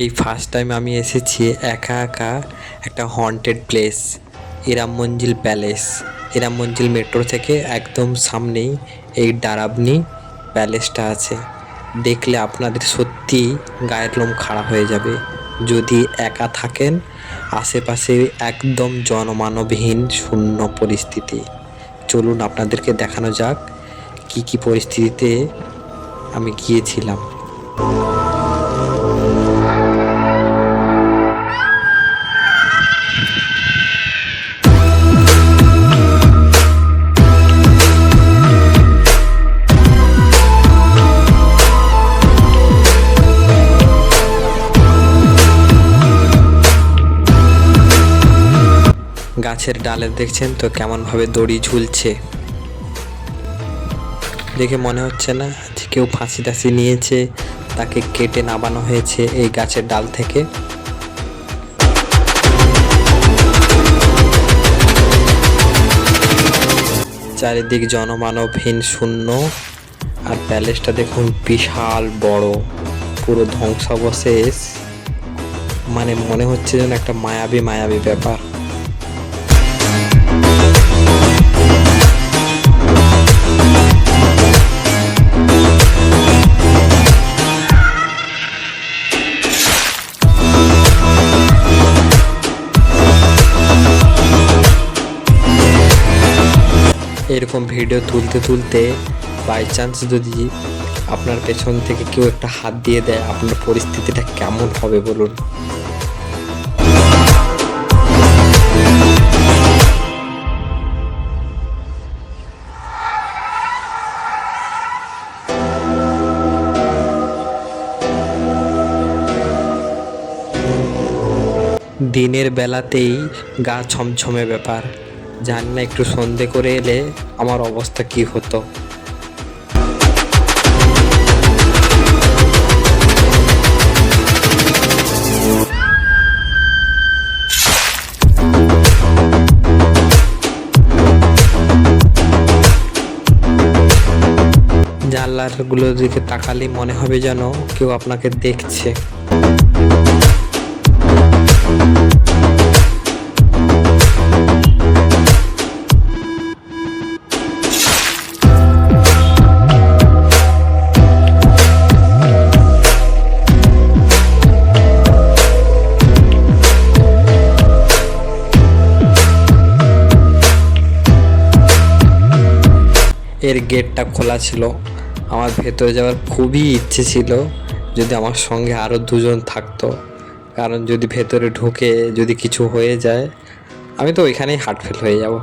এই first time আমি এসেছি একা একা একটা হন্টেড প্লেস, ইরাম মঞ্জিল প্যালেস। ইরাম মঞ্জিল মেট্রো থেকে একদম সামনেই এই ডারাবনি প্যালেসটা আছে। দেখলে আপনাদের সত্যি গায়ের লোম খাড়া হয়ে যাবে। যদি একা থাকেন, আশেপাশে একদম জনমানবহীন শূন্য পরিস্থিতি। চলুন আপনাদেরকে দেখানো যাক কি কি পরিস্থিতিতে আমি গিয়েছিলাম। গাছের ডালে দেখছেন তো কেমনভাবে দড়ি ঝুলছে, দেখে মনে হচ্ছে না যে কেউ ফাঁসি টাসি নিয়েছে, তাকে কেটে নামানো হয়েছে এই গাছের ডাল থেকে। চারিদিক জনমানবহীন শূন্য, আর প্যালেসটা দেখুন বিশাল বড়, পুরো ধ্বংসাবশেষ। মানে মনে হচ্ছে যেন একটা মায়াবী মায়াবী ব্যাপার। এরকম ভিডিও তুলতে তুলতে বাই চান্স যদি আপনার পেছন থেকে কেউ একটা হাত দিয়ে দেয়, আপনার পরিস্থিতিটা কেমন হবে বলুন। দিনের বেলাতেই গা ছমছমে ব্যাপার, জানি না একটু সন্ধে করে এলে আমার অবস্থা কি হতো। জানলাগুলোর দিকে তাকালে মনে হবে যেন কেউ আপনাকে দেখছে। এর গেটটা খোলা ছিল, আমার ভেতরে যাওয়ার খুবই ইচ্ছে ছিল যদি আমার সঙ্গে আরও দুজন থাকতো, কারণ যদি ভেতরে ঢুকে যদি কিছু হয়ে যায় আমি তো ওইখানেই হার্ট ফেল হয়ে যাব।